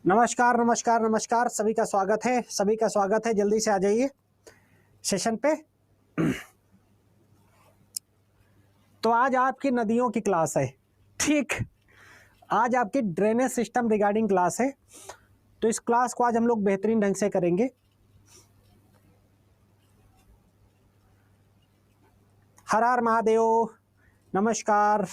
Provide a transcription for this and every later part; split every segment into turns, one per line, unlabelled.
नमस्कार नमस्कार नमस्कार, सभी का स्वागत है। जल्दी से आ जाइए सेशन पे। तो आज आपकी नदियों की क्लास है, ठीक। आज आपकी ड्रेनेज सिस्टम रिगार्डिंग क्लास है। तो इस क्लास को आज हम लोग बेहतरीन ढंग से करेंगे। हर हर महादेव, नमस्कार।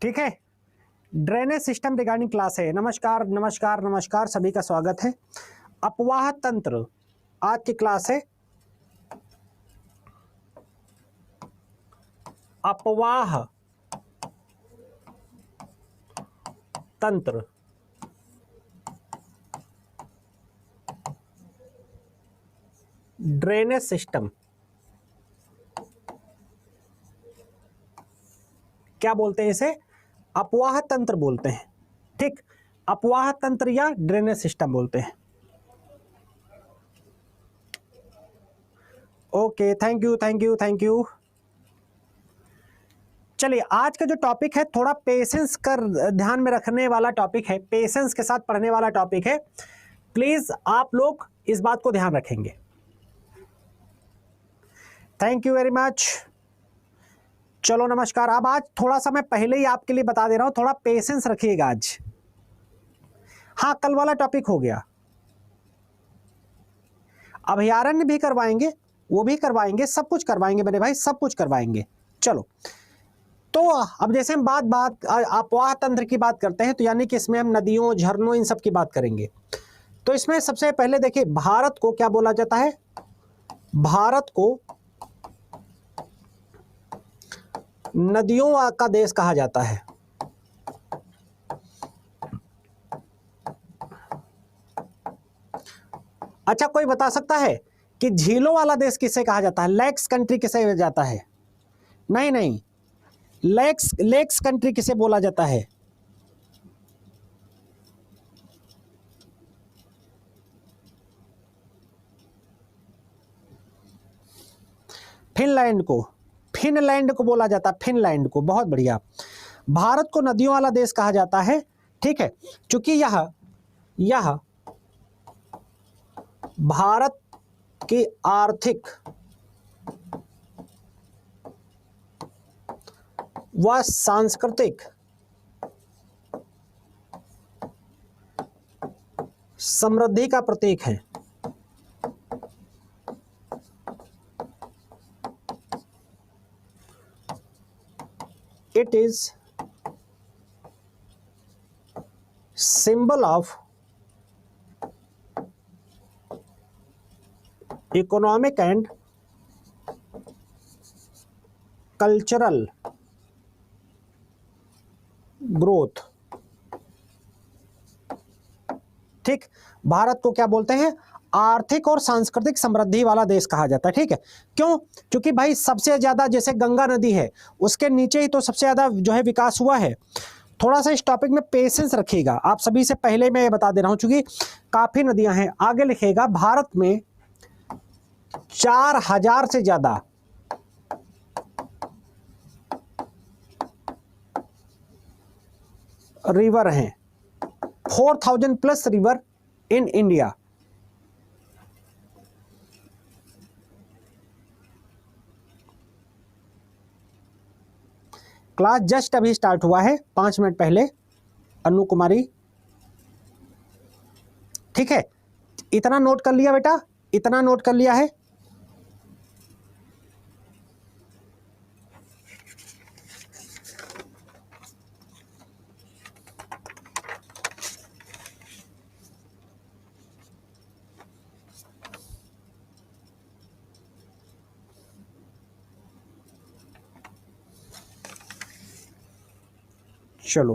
ठीक है, ड्रेनेज सिस्टम रिगार्डिंग क्लास है। नमस्कार नमस्कार नमस्कार, सभी का स्वागत है। अपवाह तंत्र आज की क्लास है। अपवाह तंत्र, ड्रेनेज सिस्टम, क्या बोलते हैं इसे? अपवाह तंत्र बोलते हैं, ठीक। अपवाह तंत्र या ड्रेनेज सिस्टम बोलते हैं। Okay, thank you thank you thank you. चलिए, आज का जो टॉपिक है थोड़ा पेशेंस कर ध्यान में रखने वाला टॉपिक है, पेशेंस के साथ पढ़ने वाला टॉपिक है। प्लीज आप लोग इस बात को ध्यान रखेंगे। Thank you very much. चलो नमस्कार। अब आज थोड़ा सा मैं पहले ही आपके लिए बता दे रहा हूं, थोड़ा पेशेंस रखिएगा आज। हाँ, कल वाला टॉपिक हो गया। अभयारण्य भी करवाएंगे, वो भी करवाएंगे, सब कुछ करवाएंगे मेरे भाई, सब कुछ करवाएंगे। चलो, तो अब जैसे हम बात अपवाह तंत्र की बात करते हैं, तो यानी कि इसमें हम नदियों, झरनों, इन सब की बात करेंगे। तो इसमें सबसे पहले देखिए, भारत को क्या बोला जाता है? भारत को नदियों का देश कहा जाता है। अच्छा, कोई बता सकता है कि झीलों वाला देश किसे कहा जाता है? लेक्स कंट्री किसे जाता है? नहीं नहीं, लेक्स कंट्री किसे बोला जाता है? फिनलैंड को बोला जाता है, फिनलैंड को। बहुत बढ़िया। भारत को नदियों वाला देश कहा जाता है, ठीक है, क्योंकि यह भारत की आर्थिक व सांस्कृतिक समृद्धि का प्रतीक है। It is symbol of economic and cultural growth, ठीक। भारत को क्या बोलते हैं? आर्थिक और सांस्कृतिक समृद्धि वाला देश कहा जाता है, ठीक है। क्यों? क्योंकि भाई सबसे ज्यादा, जैसे गंगा नदी है, उसके नीचे ही तो सबसे ज्यादा जो है विकास हुआ है। थोड़ा सा इस टॉपिक में पेशेंस रखिएगा। आप सभी से पहले मैं ये बता दे रहा हूं, चूंकि काफी नदियां हैं। आगे लिखेगा, भारत में 4000 से ज्यादा रिवर हैं, 4000 plus river in India. Class just अभी स्टार्ट हुआ है, 5 मिनट पहले। अनु कुमारी, ठीक है। इतना नोट कर लिया बेटा? इतना नोट कर लिया है? चलो,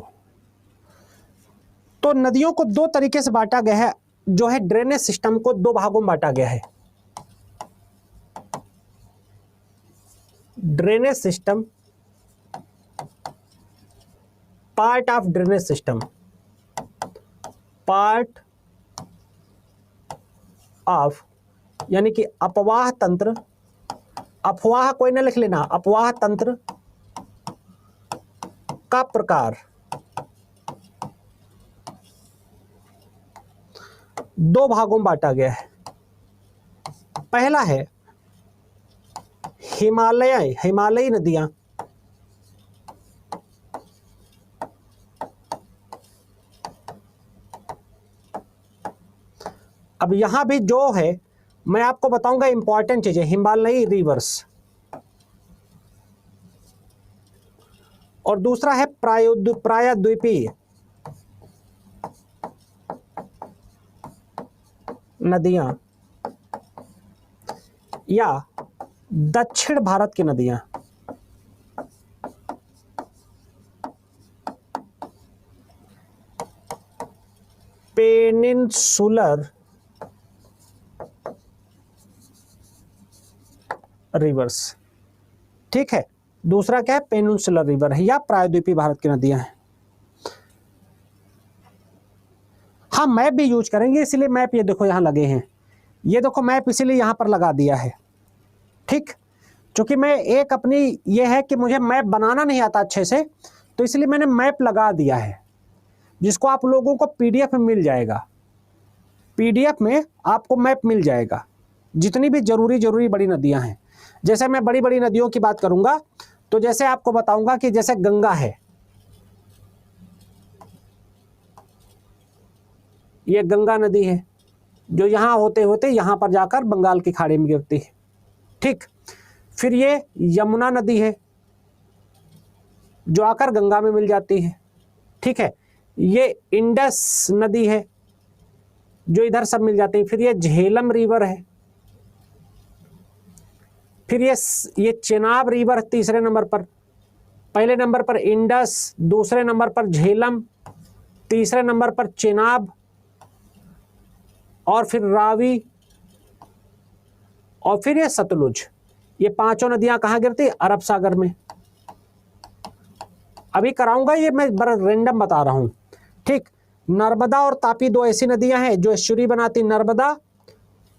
तो नदियों को दो तरीके से बांटा गया है, जो है ड्रेनेज सिस्टम को दो भागों में बांटा गया है। Drainage system part of drainage system, part of यानी कि अपवाह तंत्र, अफवाह कोई ना लिख लेना, अपवाह तंत्र का प्रकार। दो भागों में बांटा गया है। पहला है हिमालयी नदियां, अब यहां भी जो है मैं आपको बताऊंगा इंपॉर्टेंट चीजें, हिमालयी रिवर्स। और दूसरा है प्रायद्वीपीय नदियां या दक्षिण भारत की नदियां। पेनिनसुलर रिवर्स, ठीक है। दूसरा क्या है, पेनिनसुलर रिवर है या प्रायद्वीपीय भारत की नदियां हैं। हाँ मैप भी यूज करेंगे, इसलिए मैप ये देखो यहां लगे हैं, ये देखो मैप इसीलिए यहां पर लगा दिया है, ठीक। क्योंकि मैं एक अपनी ये है कि मुझे मैप बनाना नहीं आता अच्छे से, तो इसलिए मैंने मैप लगा दिया है, जिसको आप लोगों को पीडीएफ में मिल जाएगा। पीडीएफ में आपको मैप मिल जाएगा, जितनी भी जरूरी बड़ी नदियां हैं। जैसे मैं बड़ी बड़ी नदियों की बात करूंगा तो जैसे आपको बताऊंगा कि जैसे गंगा है, ये गंगा नदी है जो यहां होते होते यहां पर जाकर बंगाल की खाड़ी में गिरती है, ठीक। फिर ये यमुना नदी है जो आकर गंगा में मिल जाती है, ठीक है। ये इंडस नदी है जो इधर सब मिल जाती है। फिर ये झेलम रिवर है, फिर ये चेनाब रिवर तीसरे नंबर पर, पहले नंबर पर इंडस, दूसरे नंबर पर झेलम, तीसरे नंबर पर चेनाब, और फिर रावी, और फिर ये सतलुज। ये पांचों नदियां कहां गिरती है, अरब सागर में। अभी कराऊंगा, ये मैं बड़ा रैंडम बता रहा हूं, ठीक। नर्मदा और तापी दो ऐसी नदियां हैं जो एस्चुरी बनाती, नर्मदा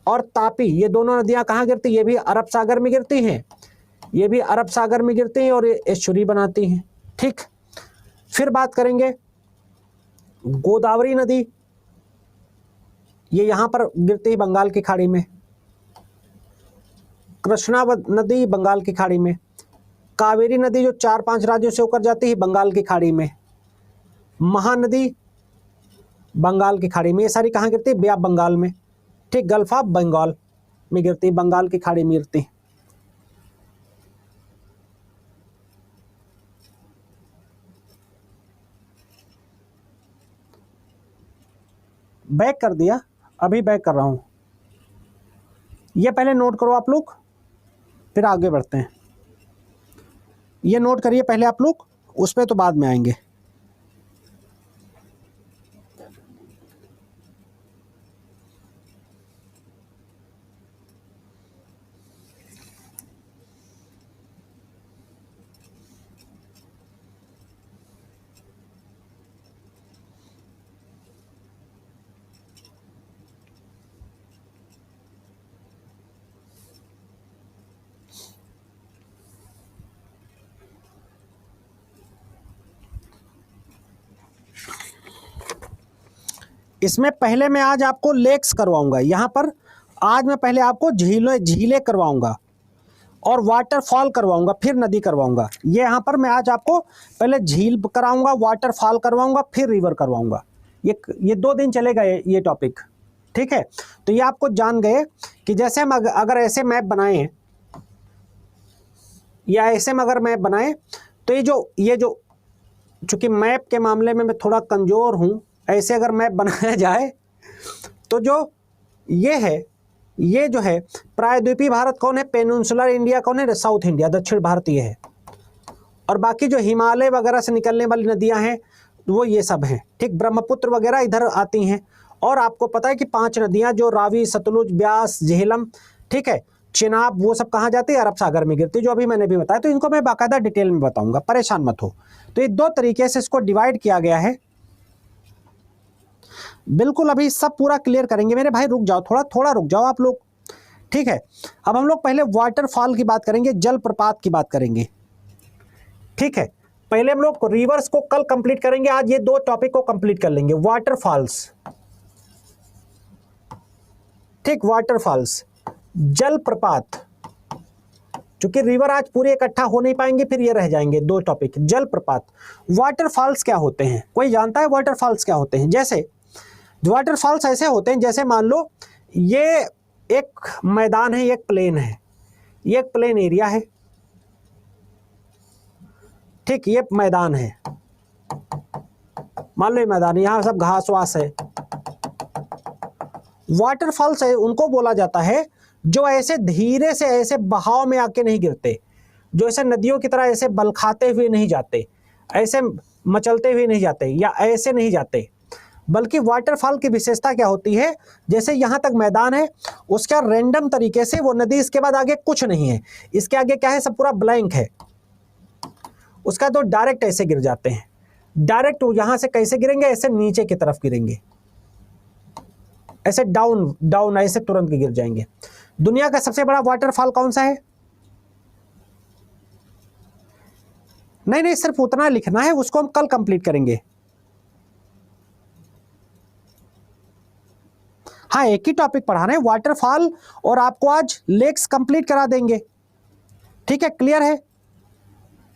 और तापी, ये दोनों नदियां कहां गिरती, ये भी अरब सागर में गिरती हैं, ये भी अरब सागर में गिरती हैं और ये एस्चुरी बनाती हैं, ठीक। फिर बात करेंगे गोदावरी नदी, ये यहां पर गिरती है बंगाल की खाड़ी में। कृष्णा नदी बंगाल की खाड़ी में। कावेरी नदी जो 4-5 राज्यों से होकर जाती है बंगाल की खाड़ी में। महानदी बंगाल की खाड़ी में। ये सारी कहाँ गिरती है, बे ऑफ बंगाल में, ठीक। गल्फ ऑफ बंगाल में गिरती है, बंगाल की खाड़ी में गिरती है। बैक कर दिया, अभी बैक कर रहा हूं, ये पहले नोट करो आप लोग, फिर आगे बढ़ते हैं। ये नोट करिए पहले आप लोग, उस पर तो बाद में आएंगे। इसमें पहले मैं आज आपको लेक्स करवाऊंगा, यहाँ पर आज मैं पहले आपको झीलें करवाऊंगा और वाटरफॉल करवाऊंगा, फिर नदी करवाऊंगा। ये यहाँ पर मैं आज आपको पहले झील कराऊंगा, वाटरफॉल करवाऊंगा, फिर रिवर करवाऊंगा। ये 2 दिन चलेगा ये टॉपिक, ठीक है। तो ये आपको जान गए कि जैसे हम अगर ऐसे मैप बनाए या ऐसे में अगर मैप बनाए तो ये जो चूंकि मैप के मामले में मैं थोड़ा कमजोर हूँ, ऐसे अगर मैप बनाया जाए तो जो ये है, ये जो है प्रायद्वीपीय भारत कौन है, पेनिनसुलर इंडिया कौन है, साउथ इंडिया दक्षिण भारत ये है। और बाकी जो हिमालय वगैरह से निकलने वाली नदियां हैं वो ये सब हैं, ठीक। ब्रह्मपुत्र वगैरह इधर आती हैं। और आपको पता है कि 5 नदियां जो रावी, सतलुज, ब्यास, झेलम, ठीक है। चिनाब, वो सब कहाँ जाती है? अरब सागर में गिरती है, जो अभी मैंने भी बताया। तो इनको मैं बाकायदा डिटेल में बताऊंगा, परेशान मत हो। तो ये दो तरीके से इसको डिवाइड किया गया है। बिल्कुल अभी सब पूरा क्लियर करेंगे मेरे भाई, रुक जाओ, थोड़ा थोड़ा रुक जाओ आप लोग, ठीक है। अब हम लोग पहले वाटरफॉल की बात करेंगे, जलप्रपात की बात करेंगे, ठीक है। पहले हम लोग रिवर्स को कल कंप्लीट करेंगे, आज ये दो टॉपिक को कंप्लीट कर लेंगे। वाटरफॉल्स, ठीक, वाटरफॉल्स, जलप्रपात, क्योंकि रिवर आज पूरे इकट्ठा हो नहीं पाएंगे, फिर ये रह जाएंगे दो टॉपिक। जलप्रपात, वाटरफॉल्स क्या होते हैं? कोई जानता है वाटरफॉल्स क्या होते हैं? जैसे वाटरफॉल्स ऐसे होते हैं, जैसे मान लो ये एक मैदान है, एक प्लेन है, ये एक प्लेन एरिया है, ठीक, ये मैदान है, मान लो ये मैदान है, यहां सब घास वास है। वाटरफॉल्स है, उनको बोला जाता है जो ऐसे धीरे से ऐसे बहाव में आके नहीं गिरते, जो ऐसे नदियों की तरह ऐसे बलखाते हुए नहीं जाते, ऐसे मचलते हुए नहीं जाते, या ऐसे नहीं जाते। बल्कि वाटरफॉल की विशेषता क्या होती है, जैसे यहां तक मैदान है, उसका रैंडम तरीके से वो नदी, इसके बाद आगे कुछ नहीं है, इसके आगे क्या है, सब पूरा ब्लैंक है, उसका तो डायरेक्ट ऐसे गिर जाते हैं। डायरेक्ट यहां से कैसे गिरेंगे? ऐसे नीचे की तरफ गिरेंगे, ऐसे डाउन डाउन, ऐसे तुरंत गिर जाएंगे। दुनिया का सबसे बड़ा वाटरफॉल कौन सा है? नहीं नहीं, सिर्फ उतना लिखना है, उसको हम कल कंप्लीट करेंगे। हाँ, एक ही टॉपिक पढ़ा रहे हैं, वाटरफॉल, और आपको आज लेक्स कंप्लीट करा देंगे, ठीक है, क्लियर है।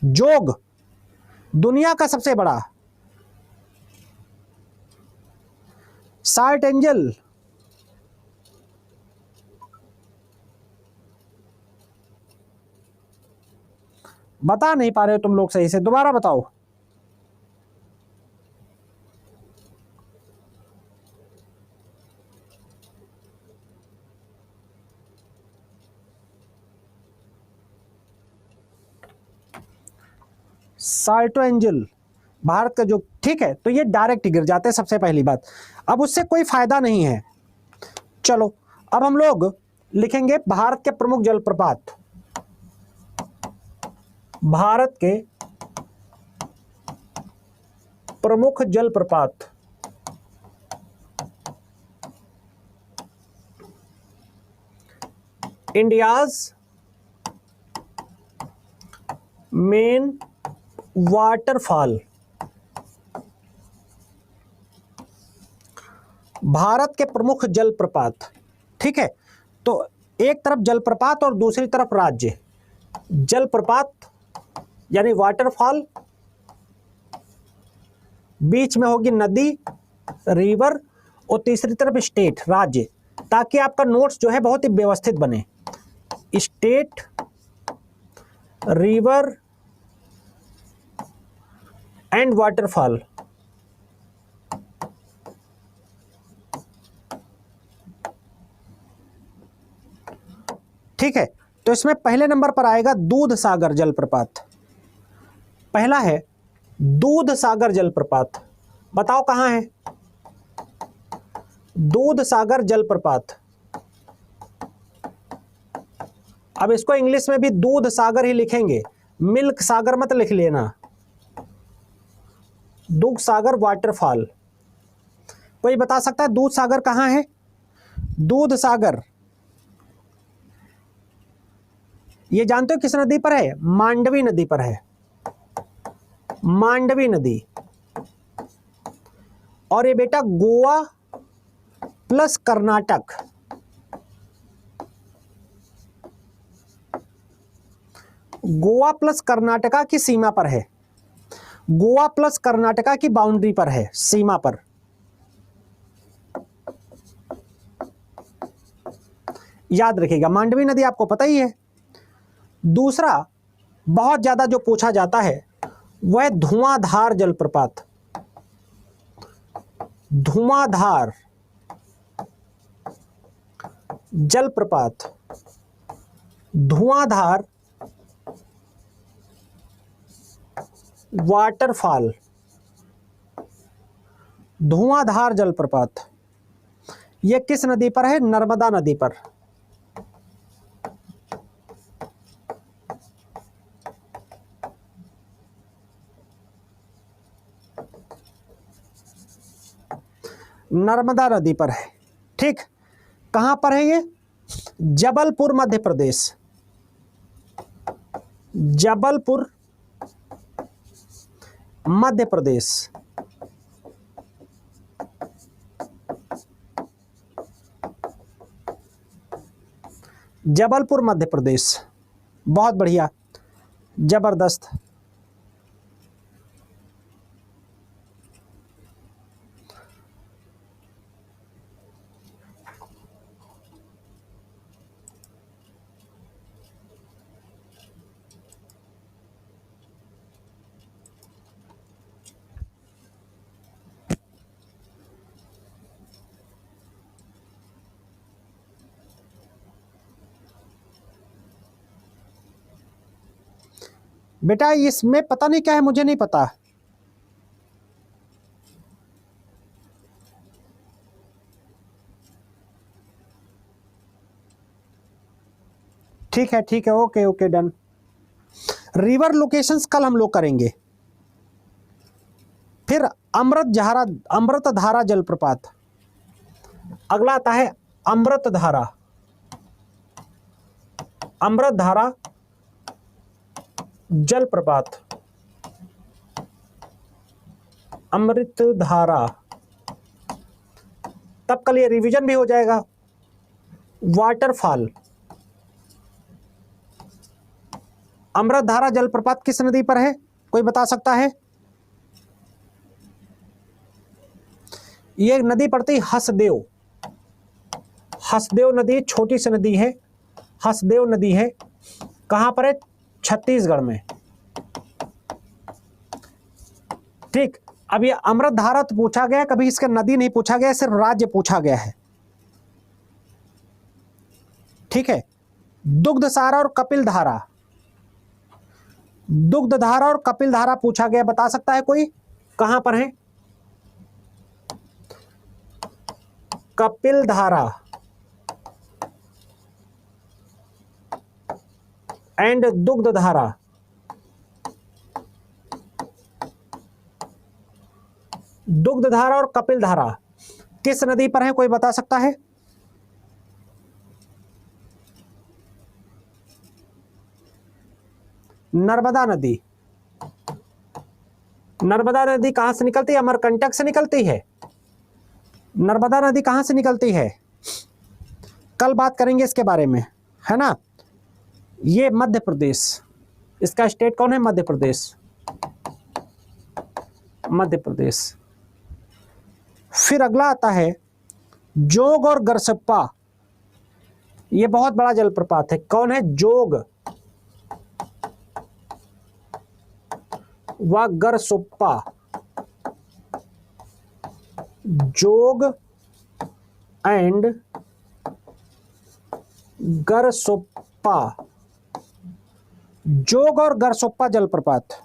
जोग, दुनिया का सबसे बड़ा। साल्ट एंजल, बता नहीं पा रहे हो तुम लोग सही से, दोबारा बताओ। साल्टो एंजल, भारत का जो, ठीक है। तो ये डायरेक्ट गिर जाते हैं, सबसे पहली बात। अब उससे कोई फायदा नहीं है। चलो अब हम लोग लिखेंगे भारत के प्रमुख जलप्रपात। भारत के प्रमुख जलप्रपात, इंडियाज मेन वाटरफॉल। भारत के प्रमुख जलप्रपात, ठीक है। तो एक तरफ जलप्रपात और दूसरी तरफ राज्य। जलप्रपात यानी वाटरफॉल, बीच में होगी नदी, रिवर, और तीसरी तरफ स्टेट, राज्य, ताकि आपका नोट्स जो है बहुत ही व्यवस्थित बने। State, river and waterfall. ठीक है, तो इसमें पहले नंबर पर आएगा दूध सागर जलप्रपात। पहला है दूध सागर जलप्रपात, बताओ कहां है दूध सागर जलप्रपात। अब इसको इंग्लिश में भी दूध सागर ही लिखेंगे, मिल्क सागर मत लिख लेना। दूध सागर वाटरफॉल, कोई बता सकता है दूध सागर कहां है? दूध सागर ये जानते हो किस नदी पर है? मांडवी नदी पर है, मांडवी नदी। और ये बेटा गोवा प्लस कर्नाटक, गोवा प्लस कर्नाटका की सीमा पर है, गोवा प्लस कर्नाटका की बाउंड्री पर है, सीमा पर। याद रखिएगा, मांडवी नदी आपको पता ही है। दूसरा बहुत ज्यादा जो पूछा जाता है वह धुआंधार जलप्रपात। धुआंधार जलप्रपात, धुआंधार वाटरफॉल, धुआंधार जलप्रपात। यह किस नदी पर है? नर्मदा नदी पर। नर्मदा नदी पर है। ठीक, कहां पर है ये? जबलपुर मध्य प्रदेश। जबलपुर मध्य प्रदेश। जबलपुर मध्य प्रदेश, बहुत बढ़िया, जबरदस्त। बेटा इसमें पता नहीं क्या है, मुझे नहीं पता। ठीक है ठीक है, okay okay, done. River locations कल हम लोग करेंगे। फिर अमृतधारा जलप्रपात। अगला आता है अमृतधारा। अमृतधारा जलप्रपात। अमृतधारा, तब कल ये रिवीजन भी हो जाएगा। वाटरफॉल। अमृतधारा जलप्रपात किस नदी पर है, कोई बता सकता है? ये नदी पड़ती हसदेव। हसदेव नदी छोटी सी नदी है, हसदेव नदी है। कहां पर है? छत्तीसगढ़ में। ठीक, अब ये अमृतधारा तो पूछा गया, कभी इसका नदी नहीं पूछा गया, सिर्फ राज्य पूछा गया है। ठीक है, दुग्धधारा और कपिलधारा। दुग्धधारा और कपिलधारा पूछा गया, बता सकता है कोई कहां पर है? कपिलधारा एंड दुग्धधारा। दुग्धधारा और कपिलधारा किस नदी पर है, कोई बता सकता है? नर्मदा नदी। नर्मदा नदी कहां से निकलती है? अमरकंटक से निकलती है। नर्मदा नदी कहां से निकलती है? कल बात करेंगे इसके बारे में, है ना। ये मध्य प्रदेश, इसका स्टेट कौन है? मध्य प्रदेश। मध्य प्रदेश। फिर अगला आता है जोग और गरसप्पा। ये बहुत बड़ा जलप्रपात है। कौन है? जोग व गरसोप्पा। जोग एंड गरसोप्पा। जोग और गरसोप्पा जलप्रपात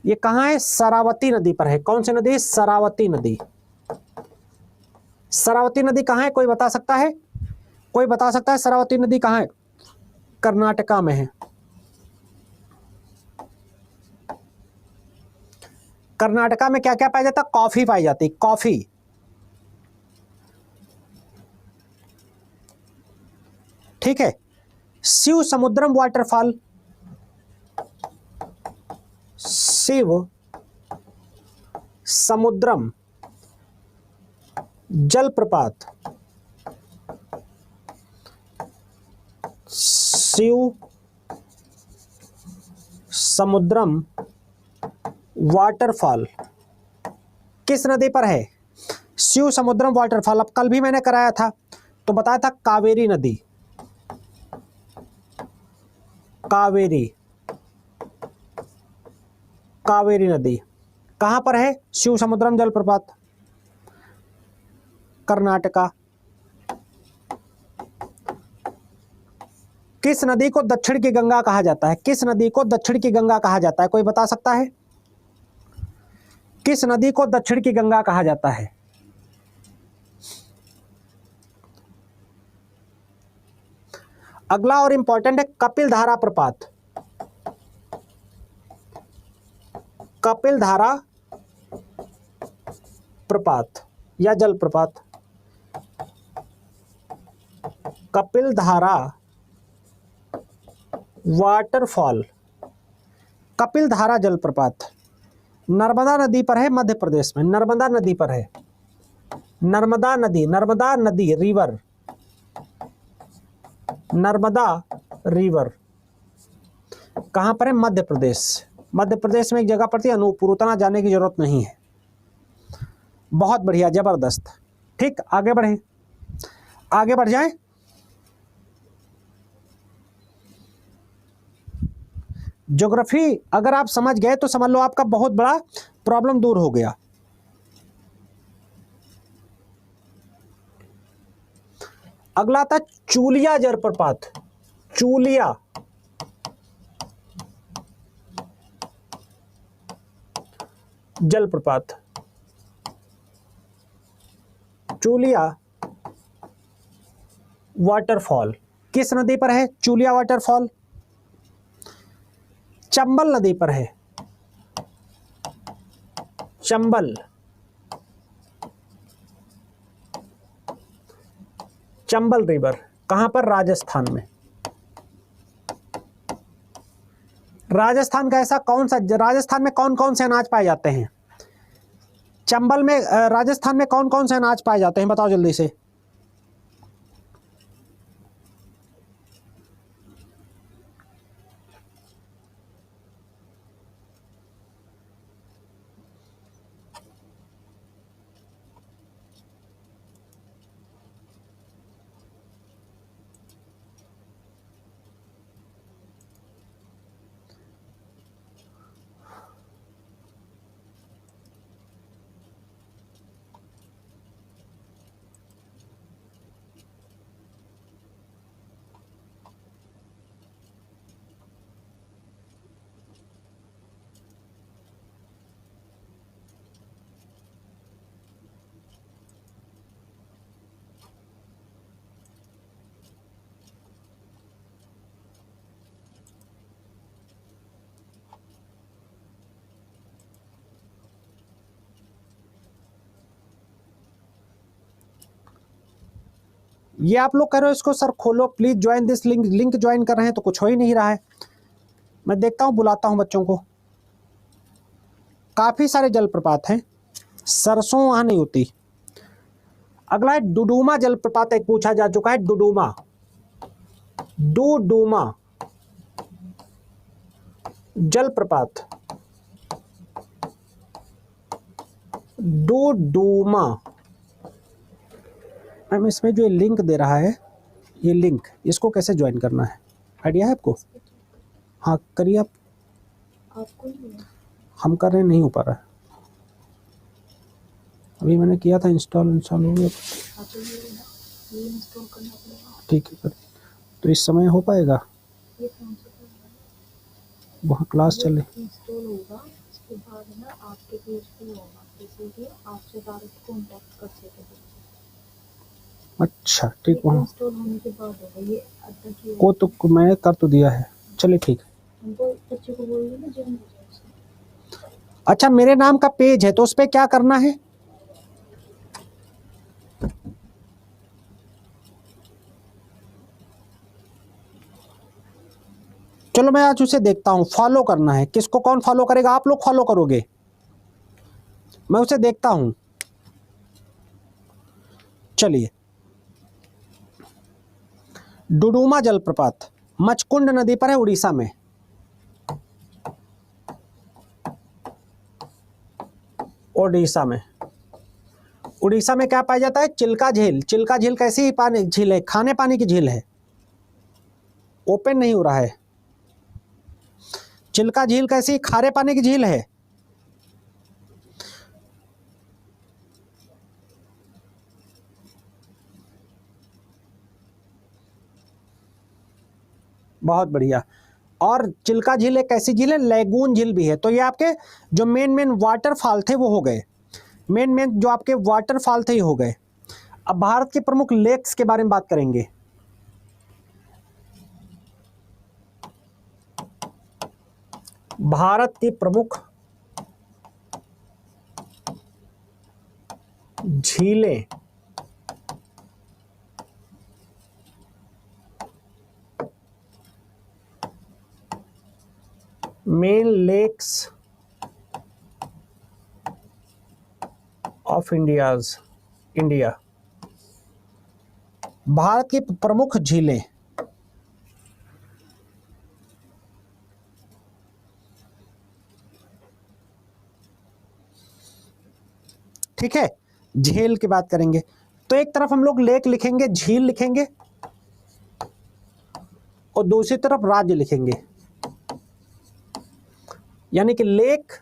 ये कहां है? शरावती नदी पर है। कौन सी नदी? शरावती नदी। शरावती नदी कहां है, कोई बता सकता है? कोई बता सकता है शरावती नदी कहां है? कर्नाटका में है। कर्नाटका में क्या क्या पाया जाता? कॉफी पाई जाती, कॉफी। ठीक है, शिव समुद्रम वाटरफॉल। शिव समुद्रम जलप्रपात। शिव समुद्रम वाटरफॉल किस नदी पर है? शिव समुद्रम वाटरफॉल। अब कल भी मैंने कराया था तो बताया था कावेरी नदी। कावेरी, कावेरी नदी कहां पर है? शिव समुद्रम जलप्रपात, कर्नाटका। किस नदी को दक्षिण की गंगा कहा जाता है? किस नदी को दक्षिण की गंगा कहा जाता है, कोई बता सकता है? किस नदी को दक्षिण की गंगा कहा जाता है? अगला और इंपॉर्टेंट है कपिलधारा प्रपात। कपिलधारा प्रपात या जलप्रपात? कपिल धारा वाटरफॉल, कपिल धारा जलप्रपात नर्मदा नदी पर है, मध्य प्रदेश में नर्मदा नदी पर है। नर्मदा नदी, नर्मदा नदी रिवर, नर्मदा रिवर कहां पर है? मध्य प्रदेश। मध्य प्रदेश में एक जगह पड़ती है अनूपपुर, उतना जाने की जरूरत नहीं है। बहुत बढ़िया, जबरदस्त। ठीक, आगे बढ़े, आगे बढ़ जाएं। ज्योग्राफी अगर आप समझ गए तो समझ लो आपका बहुत बड़ा प्रॉब्लम दूर हो गया। अगला था चूलिया जलप्रपात, चूलिया जलप्रपात, चूलिया वाटरफॉल किस नदी पर है? चूलिया वाटरफॉल चंबल नदी पर है। चंबल, चंबल रिवर कहां पर? राजस्थान में। राजस्थान का ऐसा कौन सा, राजस्थान में कौन कौन से अनाज पाए जाते हैं? चंबल में, राजस्थान में कौन कौन से अनाज पाए जाते हैं बताओ जल्दी से। ये आप लोग कह रहे हो इसको सर खोलो please join this link, link join कर रहे हैं तो कुछ हो ही नहीं रहा है। मैं देखता हूं, बुलाता हूं बच्चों को। काफी सारे जलप्रपात हैं, सरसों वहां नहीं होती। अगला है डुडुमा जलप्रपात, एक पूछा जा चुका है। डुडुमा, डुडुमा जलप्रपात, डुडुमा। मैम इसमें जो लिंक दे रहा है, ये लिंक, इसको कैसे ज्वाइन करना है, आइडिया है आपको? हाँ करिए आप। आपको हम कर रहे हैं, नहीं हो पा रहा है। अभी मैंने किया था, इंस्टॉल हो गया। ठीक है, तो इस समय हो पाएगा? वहाँ क्लास चल रही। इंस्टॉल होगा उसके बाद ना आपके पेज पे होगा, जैसे कि आपसे डायरेक्ट कांटेक्ट कर सकेंगे। अच्छा ठीक, वहाँ इंस्टॉल होने के बाद होगा ये। को तो मैंने कर तो दिया है, चलिए ठीक है। हमको बच्चे को बोल देना जल्दी। अच्छा मेरे नाम का पेज है तो उस पर क्या करना है? चलो मैं आज उसे देखता हूं, फॉलो करना है। किसको कौन फॉलो करेगा? आप लोग फॉलो करोगे, मैं उसे देखता हूं। चलिए, डुडुमा जलप्रपात मचकुंड नदी पर है, उड़ीसा में। उड़ीसा में, उड़ीसा में क्या पाया जाता है? चिल्का झील। चिल्का झील कैसी पानी झील है? खाने पानी की झील है, ओपन नहीं हो रहा है। चिल्का झील कैसी खारे पानी की झील है? बहुत बढ़िया। और चिल्का झील एक ऐसी झील है, लैगून झील भी है। तो ये आपके जो मेन मेन वाटरफॉल थे वो हो गए, मेन मेन जो आपके वाटरफॉल थे ये हो गए। अब भारत के प्रमुख लेक्स के बारे में बात करेंगे। भारत की प्रमुख झीलें, main lakes of India, Bharat की प्रमुख झीलें। ठीक है, झील की बात करेंगे तो एक तरफ हम लोग लेक लिखेंगे, झील लिखेंगे, और दूसरी तरफ राज्य लिखेंगे, यानी कि लेक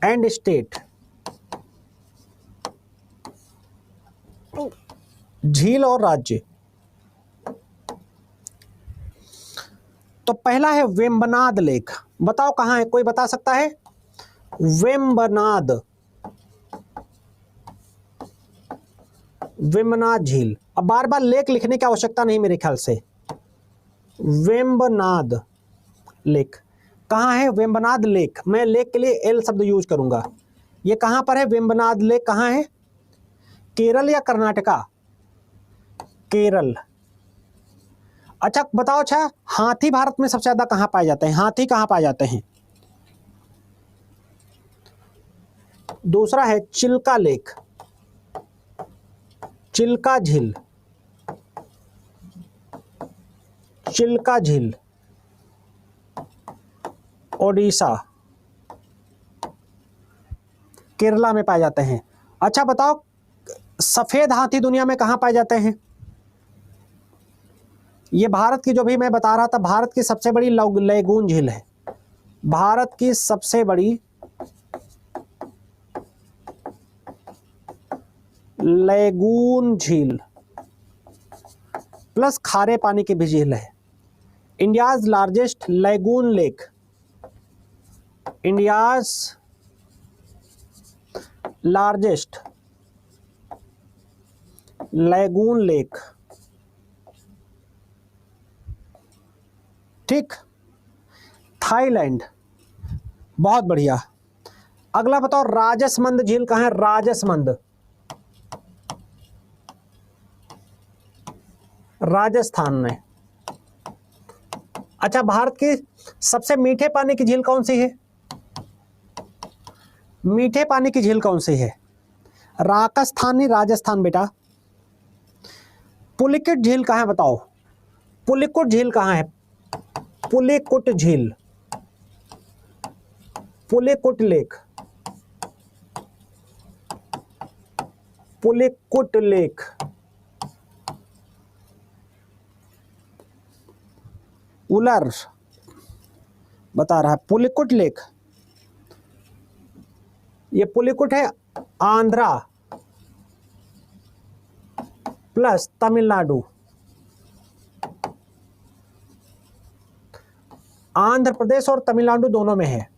एंड स्टेट, झील और राज्य। तो पहला है वेम्बनाद लेक, बताओ कहां है, कोई बता सकता है? वेम्बनाद, वेम्बनाद झील। अब बार बार लेक लिखने की आवश्यकता नहीं मेरे ख्याल से। वेम्बनाद लेक कहाँ है? वेम्बनाद लेक, मैं लेक के लिए एल शब्द यूज करूंगा। ये कहाँ पर है? वेम्बनाद लेक कहाँ है? केरल या कर्नाटका? केरल। अच्छा बताओ, अच्छा हाथी भारत में सबसे ज्यादा कहाँ पाए जाते हैं? हाथी कहाँ पाए जाते हैं? दूसरा है चिल्का लेक, चिल्का झील, चिल्का झील ओडिशा, केरला में पाए जाते हैं। अच्छा बताओ, सफेद हाथी दुनिया में कहाँ पाए जाते हैं? ये भारत की, जो भी मैं बता रहा था, भारत की सबसे बड़ी लैगून झील है, भारत की सबसे बड़ी लैगून झील, प्लस खारे पानी की भी झील है। India's largest lagoon lake, India's largest lagoon lake. ठीक, थाईलैंड, बहुत बढ़िया। अगला बताओ, राजसमंद झील कहाँ है? राजसमंद, राजस्थान में। अच्छा, भारत की सबसे मीठे पानी की झील कौन सी है? मीठे पानी की झील कौन सी है? राजस्थानी, राजस्थान बेटा। पुलिकट झील कहाँ है बताओ? पुलिकट झील कहाँ है? पुलिकट झील, पुलिकट लेक, पुलिकट लेक। उलर बता रहा है पुलिकट लेक, ये पुलिकट है आंध्रा प्लस तमिलनाडु, आंध्र प्रदेश और तमिलनाडु दोनों में है।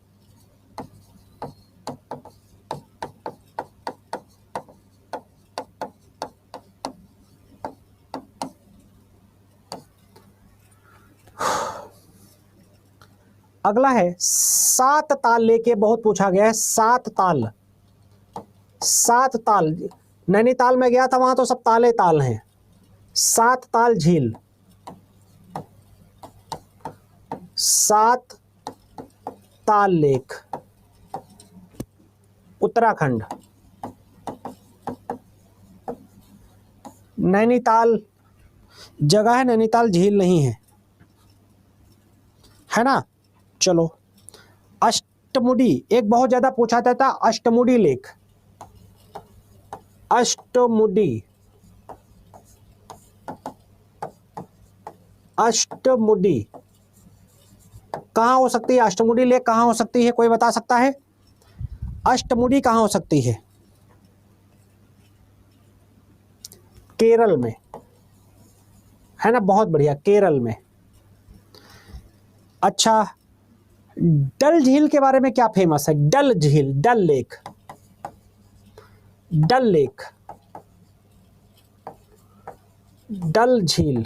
अगला है सात ताल लेके, बहुत पूछा गया है। सात ताल, सात ताल, नैनीताल में गया था, वहां तो सब ताले ताल हैं। सात ताल झील, सात ताल लेक, उत्तराखंड। नैनीताल जगह है, नैनीताल झील नहीं है, है ना। चलो, अष्टमुडी, एक बहुत ज्यादा पूछा जाता था, अष्टमुडी लेक, अष्टमुडी, अष्टमुडी कहाँ हो सकती है? अष्टमुडी लेक कहाँ हो सकती है? कोई बता सकता है? अष्टमुडी कहाँ हो सकती है? केरल में, है ना, बहुत बढ़िया, केरल में। अच्छा, डल झील के बारे में क्या फेमस है? डल झील, डल लेक, डल लेक, डल झील,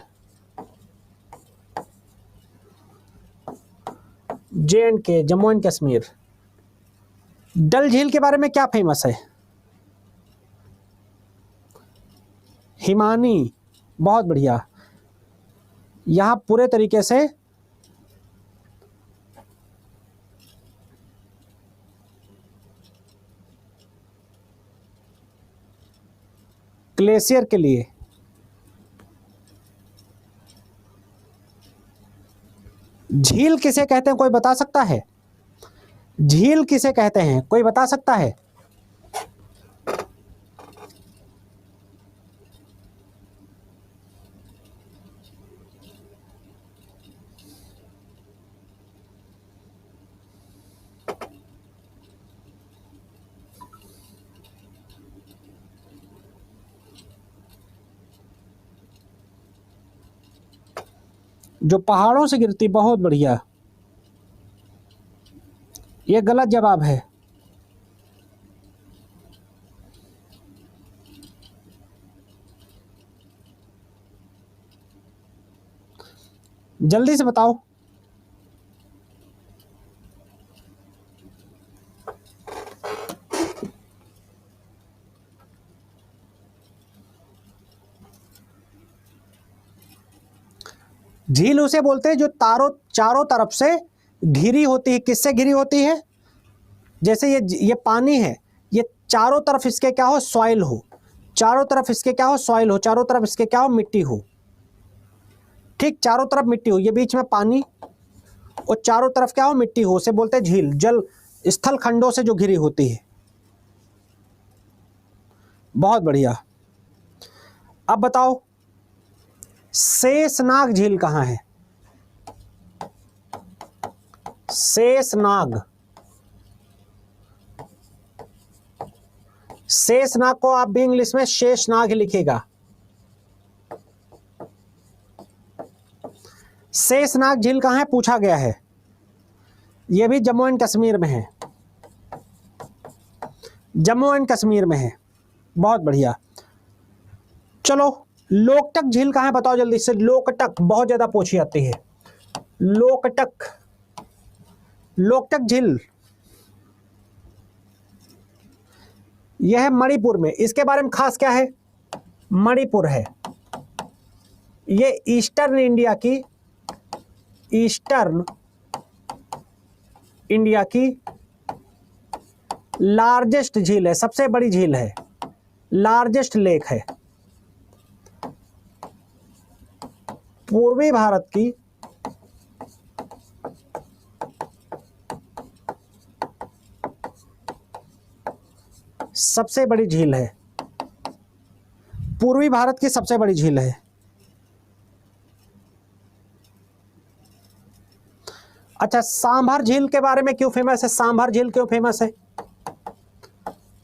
JNK, जम्मू एंड कश्मीर। डल झील के बारे में क्या फेमस है? हिमानी, बहुत बढ़िया। यहाँ पूरे तरीके से ग्लेशियर के लिए। झील किसे कहते हैं, कोई बता सकता है? झील किसे कहते हैं, कोई बता सकता है? जो पहाड़ों से गिरती, बहुत बढ़िया। ये गलत जवाब है। जल्दी से बताओ। झील उसे बोलते हैं जो चारों तरफ से घिरी होती है। किससे घिरी होती है? जैसे ये पानी है, ये चारों तरफ इसके क्या हो, सॉइल हो। चारों तरफ इसके क्या हो, सॉइल हो। चारों तरफ इसके क्या हो, मिट्टी हो। ठीक, चारों तरफ मिट्टी हो, ये बीच में पानी और चारों तरफ क्या हो, मिट्टी हो, उसे बोलते हैं झील। जल स्थल खंडों से जो घिरी होती है। बहुत बढ़िया। अब बताओ, शेषनाग झील कहाँ है? शेषनाग। शेषनाग को आप भी इंग्लिश में शेषनाग ही लिखेगा। शेषनाग झील कहाँ है पूछा गया है। यह भी जम्मू एंड कश्मीर में है। जम्मू एंड कश्मीर में है। बहुत बढ़िया। चलो, लोकटक झील कहाँ है बताओ जल्दी से। लोकटक बहुत ज्यादा पूछी जाती है। लोकटक, लोकटक झील यह है मणिपुर में। इसके बारे में खास क्या है? मणिपुर है। ये ईस्टर्न इंडिया की लार्जेस्ट झील है, सबसे बड़ी झील है, लार्जेस्ट लेक है। पूर्वी भारत की सबसे बड़ी झील है। पूर्वी भारत की सबसे बड़ी झील है। अच्छा, सांभर झील के बारे में क्यों फेमस है? सांभर झील क्यों फेमस है?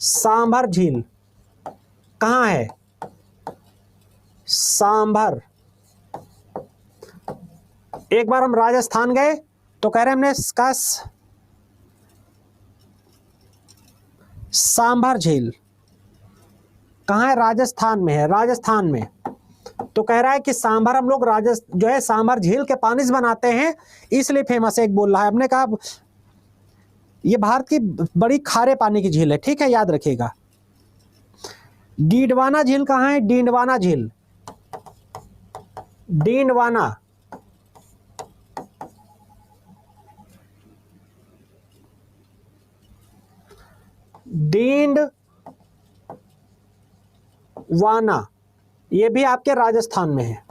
सांभर झील कहाँ है? सांभर। एक बार हम राजस्थान गए तो कह रहे हमने इसका सांभर झील कहाँ है? राजस्थान में है। राजस्थान में तो कह रहा है कि सांभर हम लोग जो है सांभर झील के पानी से बनाते हैं, इसलिए फेमस है। एक बोल रहा है, हमने कहा ये भारत की बड़ी खारे पानी की झील है। ठीक है, याद रखिएगा। डीडवाना झील कहाँ है? डीडवाना झील, डीडवाना। डीडवाना ये भी आपके राजस्थान में है।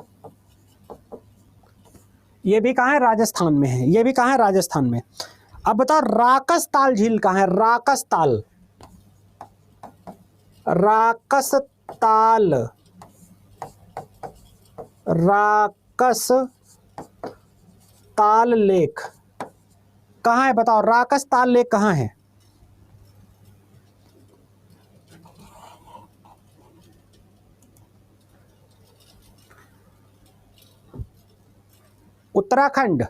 ये भी कहाँ है? राजस्थान में है। ये भी कहाँ है? राजस्थान में। अब बताओ, राकसताल झील कहाँ है? राकसताल, राकसताल, राकसताल लेक कहाँ है बताओ? राकसताल लेक कहाँ है? उत्तराखंड,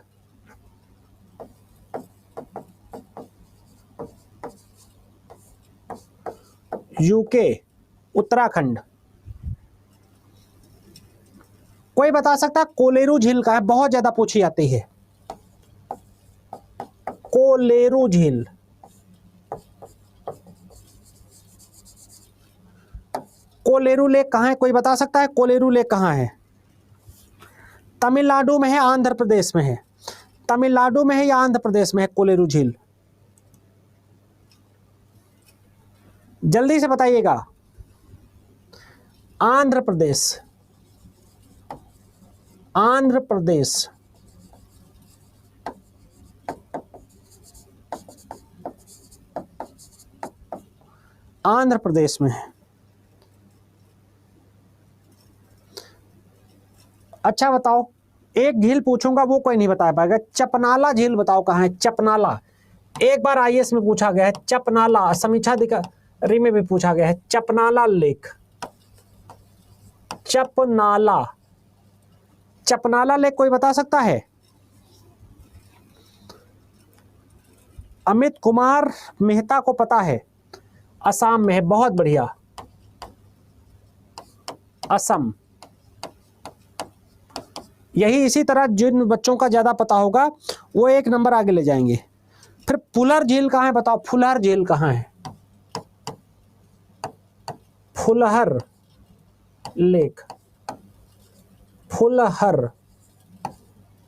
यूके, उत्तराखंड। कोई बता सकता कोलेरू झील का है? बहुत ज्यादा पूछी जाती है। कोलेरू झील, कोलेरू लेक कहाँ है, कोई बता सकता है कोलेरू लेक कहाँ है? तमिलनाडु में है, आंध्र प्रदेश में है? तमिलनाडु में है या आंध्र प्रदेश में है कोलेरू झील? जल्दी से बताइएगा। आंध्र प्रदेश, आंध्र प्रदेश। आंध्र प्रदेश में है। अच्छा बताओ, एक झील पूछूंगा वो कोई नहीं बता पाएगा। चपनाला झील बताओ कहाँ है? चपनाला एक बार आईएएस में पूछा गया है। चपनाला समीक्षा अधिकारी में भी पूछा गया है। चपनाला लेक, चपनाला, चपनाला लेक कोई बता सकता है? अमित कुमार मेहता को पता है, असम में है। बहुत बढ़िया, असम। यही इसी तरह जिन बच्चों का ज्यादा पता होगा वो एक नंबर आगे ले जाएंगे। फिर फुलर झील कहाँ है बताओ? फुलर झील कहाँ है? फुलहर लेक, फुलहर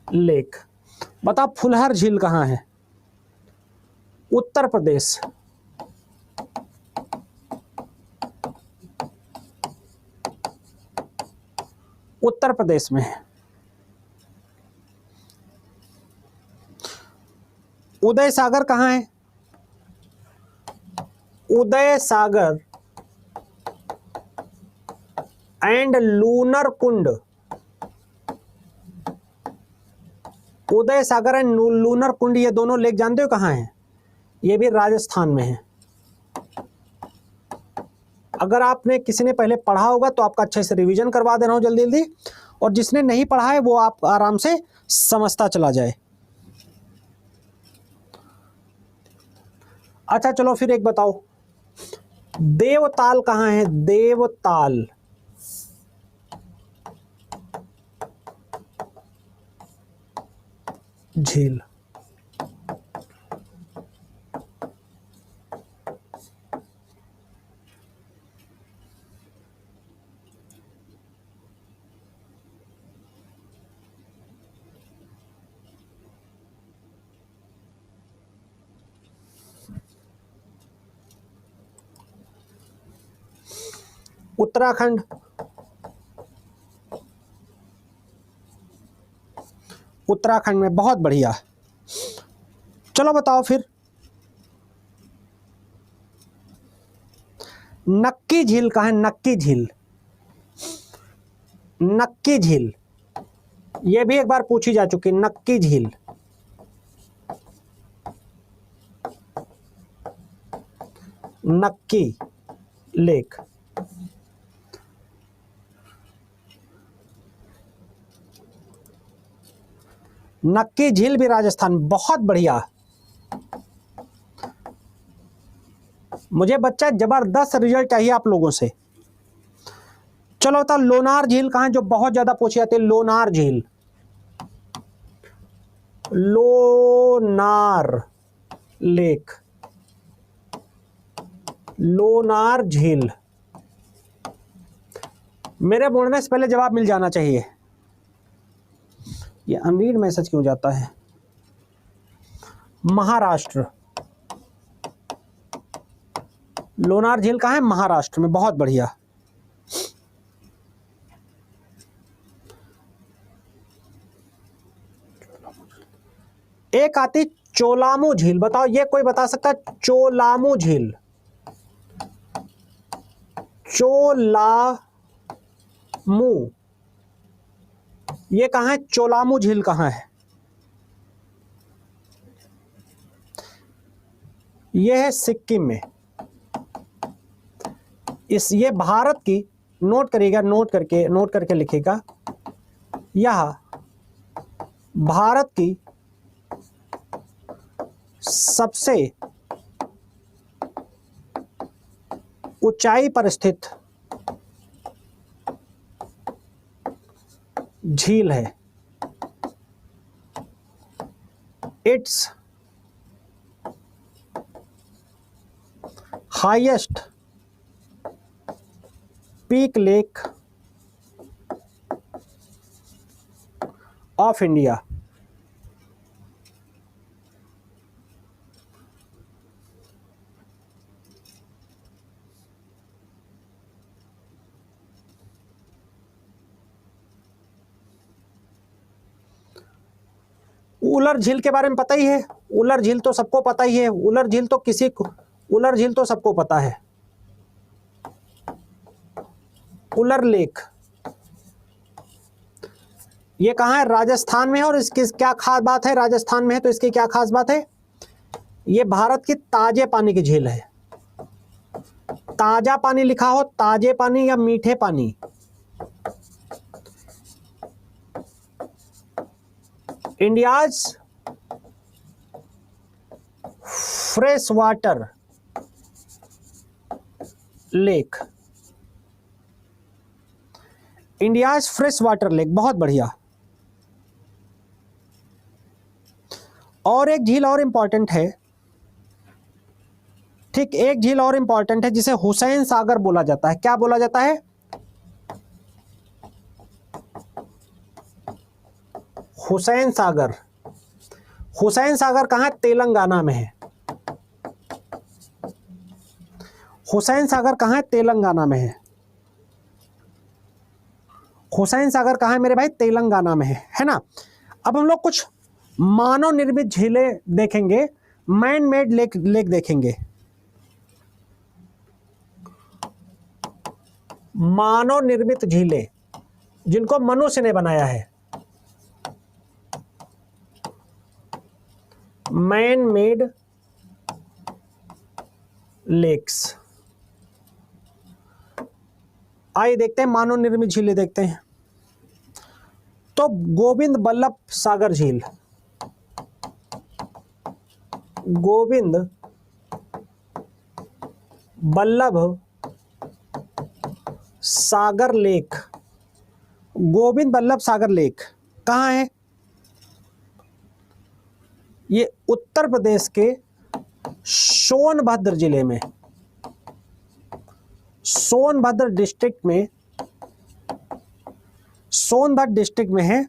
लेक बताओ, फुलहर झील कहाँ है? उत्तर प्रदेश। उत्तर प्रदेश में है। उदय सागर कहाँ है? उदय सागर एंड लूनर कुंड, उदय सागर एंड लूनर कुंड, ये दोनों लेक जानते हो कहाँ हैं? ये भी राजस्थान में है। अगर आपने किसी ने पहले पढ़ा होगा तो आपका अच्छे से रिवीजन करवा दे रहा हूं जल्दी जल्दी, और जिसने नहीं पढ़ा है वो आप आराम से समझता चला जाए। अच्छा चलो फिर एक बताओ, देवताल कहाँ है? देवताल, झील। उत्तराखंड, उत्तराखंड में। बहुत बढ़िया। चलो बताओ फिर, नक्की झील कहाँ है? नक्की झील, नक्की झील, यह भी एक बार पूछी जा चुकी। नक्की झील, नक्की लेक। नक्की झील भी राजस्थान। बहुत बढ़िया। मुझे बच्चा जबरदस्त रिजल्ट चाहिए आप लोगों से। चलो बता, लोनार झील कहाँ है? जो बहुत ज्यादा पूछी जाती है, लोनार झील, लोनार लेक, लोनार झील। मेरे बोलने से पहले जवाब मिल जाना चाहिए। ये अनरीड मैसेज क्यों जाता है? महाराष्ट्र, लोनार झील कहाँ है? महाराष्ट्र में। बहुत बढ़िया। एक आती चोलामू झील, बताओ ये कोई बता सकता है? चोलामू झील, चोलामू, ये कहाँ है? चोलामू झील कहाँ है? ये है सिक्किम में। ये भारत की, नोट करिएगा, नोट करके लिखिएगा, यह भारत की सबसे ऊंचाई पर स्थित झील है। It's highest peak lake of India. Wular झील के बारे में पता ही है, उलर झील तो सबको पता ही है, उलर झील तो उलर झील तो सबको पता है। उलर लेक ये कहाँ है? राजस्थान में है। और इसकी क्या खास बात है? राजस्थान में है तो इसकी क्या खास बात है? ये भारत की ताजे पानी की झील है। ताजा पानी लिखा हो, ताजे पानी या मीठे पानी। India's fresh water lake, India's fresh water lake, बहुत बढ़िया। और एक झील और इंपॉर्टेंट है, ठीक, एक झील और इंपॉर्टेंट है जिसे हुसैन सागर बोला जाता है। क्या बोला जाता है? हुसैन सागर। हुसैन सागर कहाँ है? तेलंगाना में है। हुसैन सागर कहाँ है? तेलंगाना में है। हुसैन सागर कहाँ है मेरे भाई? तेलंगाना में है ना। अब हम लोग कुछ मानव निर्मित झीलें देखेंगे, मैन मेड लेक देखेंगे। मानव निर्मित झीलें जिनको मनुष्य ने बनाया है, मैन मेड लेक्स। आइए देखते हैं मानव निर्मित झीलें देखते हैं। तो गोविंद बल्लभ सागर झील, गोविंद बल्लभ सागर लेक, गोविंद बल्लभ सागर लेक कहाँ है? ये उत्तर प्रदेश के सोनभद्र जिले में, सोनभद्र डिस्ट्रिक्ट में, सोनभद्र डिस्ट्रिक्ट में है।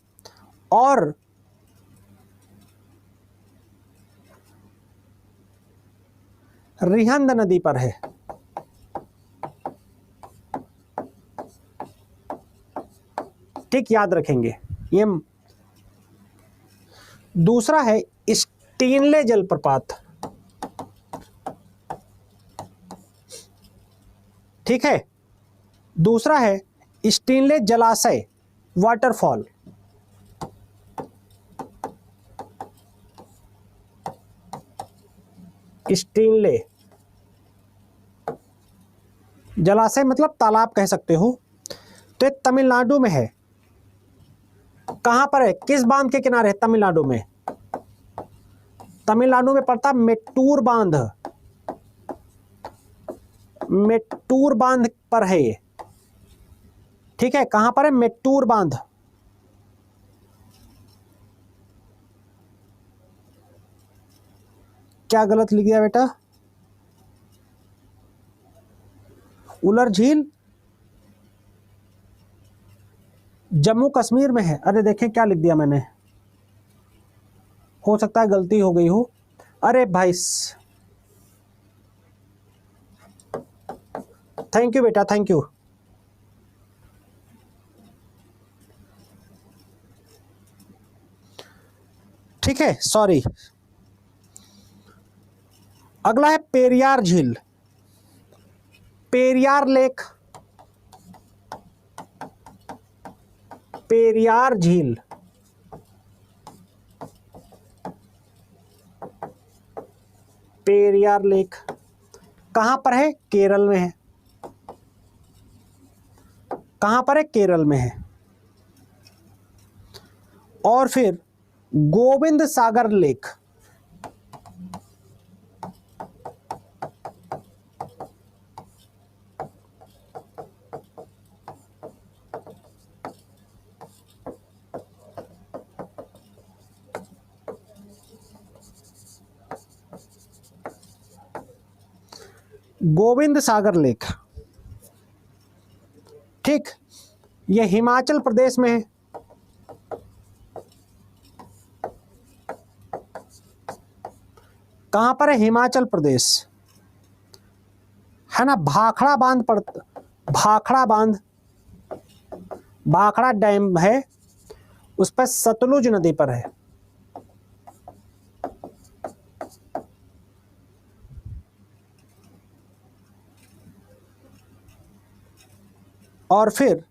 और रिहंद नदी पर है। ठीक, याद रखेंगे ये। दूसरा है स्टीनले जलप्रपात, ठीक है। दूसरा है स्टीनले जलाशय वाटरफॉल, स्टीनले जलाशय मतलब तालाब कह सकते हो। तो ये तमिलनाडु में है। कहां पर है? किस बांध के किनारे है? तमिलनाडु में। तमिलनाडु में पड़ता मेट्टूर बांध, मेट्टूर बांध पर है ये, ठीक है। कहां पर है? मेट्टूर बांध। क्या गलत लिख दिया बेटा? उलर झील जम्मू कश्मीर में है। अरे देखें क्या लिख दिया मैंने, हो सकता है गलती हो गई हो। अरे भाई, थैंक यू बेटा, थैंक यू। ठीक है, सॉरी। अगला है पेरियार झील, पेरियार लेक, पेरियार झील, पेरियार लेक कहां पर है? केरल में है। कहां पर है? केरल में है। और फिर गोविंद सागर लेक, गोविंद सागर लेक ये हिमाचल प्रदेश में है। कहां पर है? हिमाचल प्रदेश, है ना। भाखड़ा बांध भाखड़ा बांध, भाखड़ा डैम है, उस पर सतलुज नदी पर है। और फिर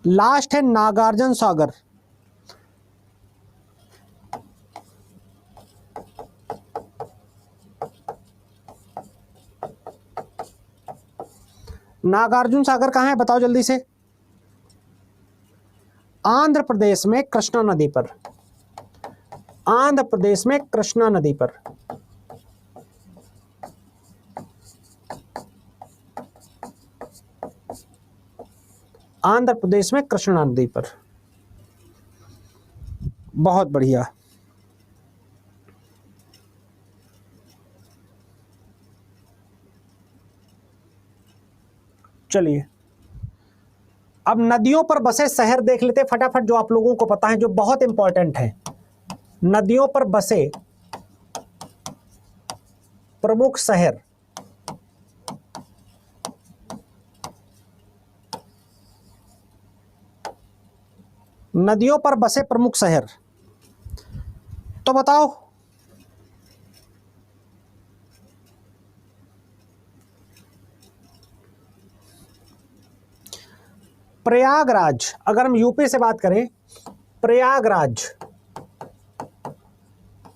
लास्ट है नागार्जुन सागर। नागार्जुन सागर कहाँ है बताओ जल्दी से? आंध्र प्रदेश में कृष्णा नदी पर, आंध्र प्रदेश में कृष्णा नदी पर। आंध्र प्रदेश में कृष्णा नदी पर। बहुत बढ़िया। चलिए अब नदियों पर बसे शहर देख लेते फटाफट, जो आप लोगों को पता है, जो बहुत इंपॉर्टेंट है। नदियों पर बसे प्रमुख शहर। नदियों पर बसे प्रमुख शहर, तो बताओ। प्रयागराज, अगर हम यूपी से बात करें, प्रयागराज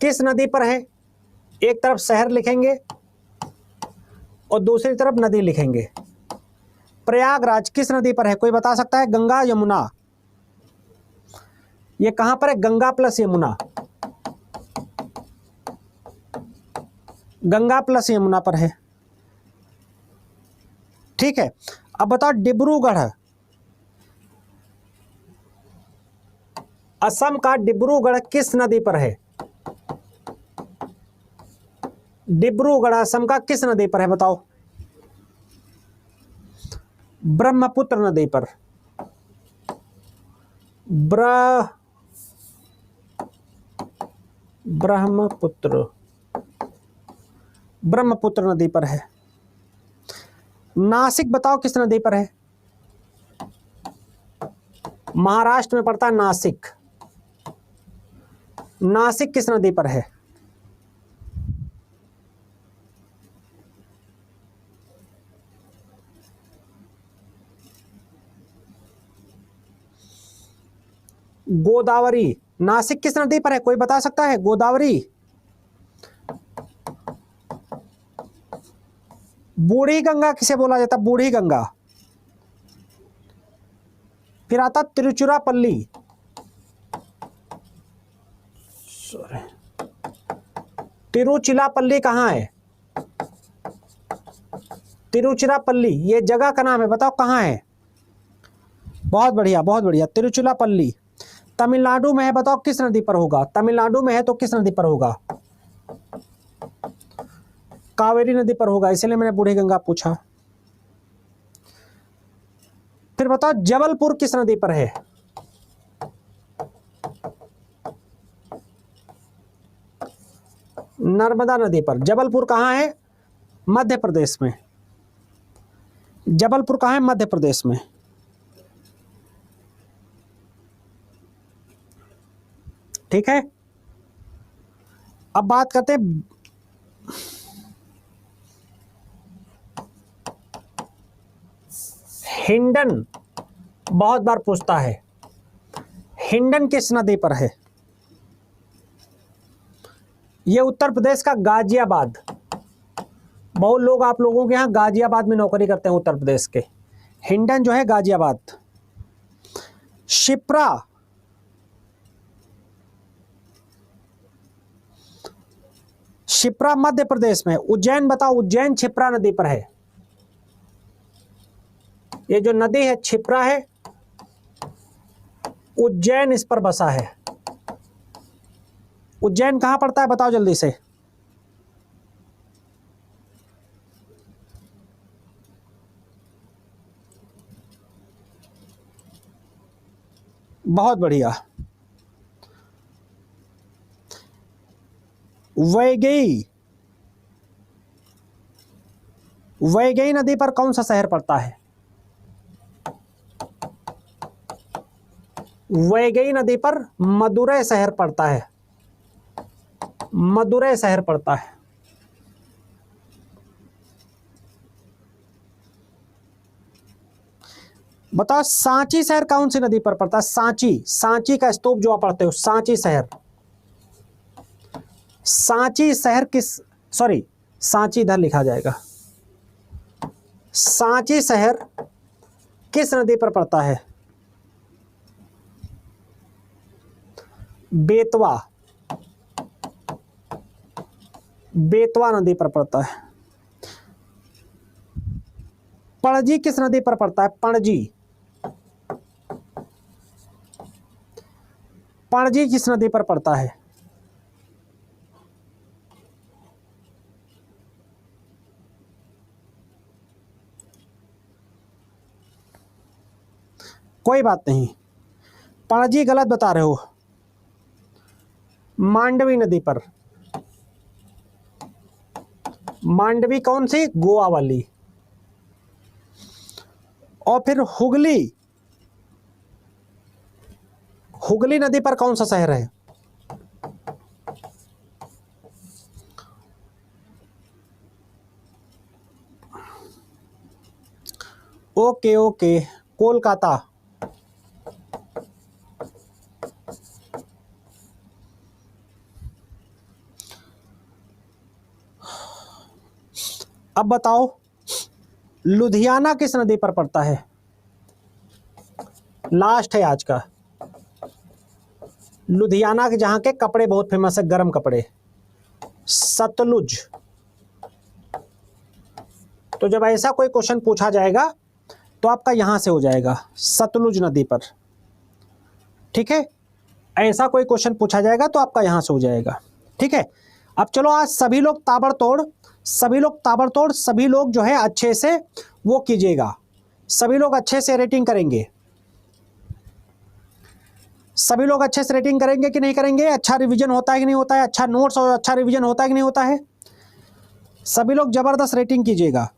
किस नदी पर है? एक तरफ शहर लिखेंगे और दूसरी तरफ नदी लिखेंगे। प्रयागराज किस नदी पर है? कोई बता सकता है? गंगा, यमुना? ये कहां पर है? गंगा प्लस यमुना, गंगा प्लस यमुना पर है। ठीक है, अब बताओ डिब्रूगढ़, असम का डिब्रूगढ़ किस नदी पर है? डिब्रूगढ़ असम का किस नदी पर है बताओ? ब्रह्मपुत्र नदी पर। ब्रह्मपुत्र, ब्रह्मपुत्र नदी पर है। नासिक बताओ किस नदी पर है? महाराष्ट्र में पड़ता है नासिक। नासिक किस नदी पर है? गोदावरी। नासिक किस नदी पर है? कोई बता सकता है? गोदावरी। बूढ़ी गंगा किसे बोला जाता है? बूढ़ी गंगा। फिर आता तिरुचिरापल्ली। तिरुचिरापल्ली कहाँ है? तिरुचिरापल्ली ये जगह का नाम है, बताओ कहाँ है? बहुत बढ़िया, बहुत बढ़िया। तिरुचिरापल्ली तमिलनाडु में है, बताओ किस नदी पर होगा? तमिलनाडु में है तो किस नदी पर होगा? कावेरी नदी पर होगा, इसलिए मैंने बूढ़ी गंगा पूछा। फिर बताओ जबलपुर किस नदी पर है? नर्मदा नदी पर। जबलपुर कहाँ है? मध्य प्रदेश में। जबलपुर कहाँ है? मध्य प्रदेश में। ठीक है, अब बात करते हैं हिंडन। बहुत बार पूछता है, हिंडन किस नदी पर है? ये उत्तर प्रदेश का गाजियाबाद। बहुत लोग आप लोगों के यहाँ गाजियाबाद में नौकरी करते हैं उत्तर प्रदेश के। हिंडन जो है गाजियाबाद। शिप्रा, शिप्रा मध्य प्रदेश में। उज्जैन बताओ, उज्जैन क्षिप्रा नदी पर है। ये जो नदी है क्षिप्रा है, उज्जैन इस पर बसा है। उज्जैन कहां पड़ता है बताओ जल्दी से? बहुत बढ़िया। वैगई, वैगई नदी पर कौन सा शहर पड़ता है? वैगई नदी पर मदुरै शहर पड़ता है, मदुरै शहर पड़ता है। बताओ सांची शहर कौन सी नदी पर पड़ता है? सांची, सांची का स्तूप जो आप पढ़ते हो, सांची शहर, सांची शहर किस, सॉरी सांची इधर लिखा जाएगा, सांची शहर किस नदी पर पड़ता है? बेतवा, बेतवा नदी पर पड़ता है। पणजी किस नदी पर पड़ता है? पणजी, पणजी किस नदी पर पड़ता है? कोई बात नहीं, पणजी गलत बता रहे हो, मांडवी नदी पर। मांडवी कौन सी? गोवा वाली। और फिर हुगली, हुगली नदी पर कौन सा शहर है? Okay okay, Kolkata. अब बताओ लुधियाना किस नदी पर पड़ता है? लास्ट है आज का। लुधियाना के जहां के कपड़े बहुत फेमस है, गर्म कपड़े, सतलुज। तो जब ऐसा कोई क्वेश्चन पूछा जाएगा तो आपका यहां से हो जाएगा, सतलुज नदी पर। ठीक है, ऐसा कोई क्वेश्चन पूछा जाएगा तो आपका यहां से हो जाएगा। ठीक है, अब चलो आज सभी लोग ताबड़तोड़, सभी लोग ताबड़तोड़, सभी लोग जो है अच्छे से वो कीजिएगा, सभी लोग अच्छे से रेटिंग करेंगे। सभी लोग अच्छे से रेटिंग करेंगे कि नहीं करेंगे? अच्छा रिवीजन होता है कि नहीं होता है? अच्छा नोट्स और अच्छा रिवीजन होता है कि नहीं होता है? सभी लोग जबरदस्त रेटिंग कीजिएगा।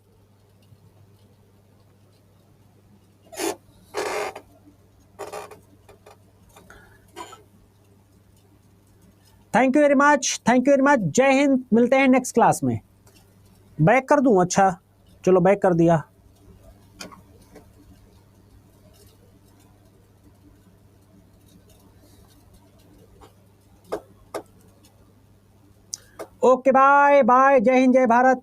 Thank you very much, thank you very much. जय हिंद, मिलते हैं नेक्स्ट क्लास में। बैक कर दूं? अच्छा चलो बैक कर दिया। ओके बाय बाय, जय हिंद जय भारत।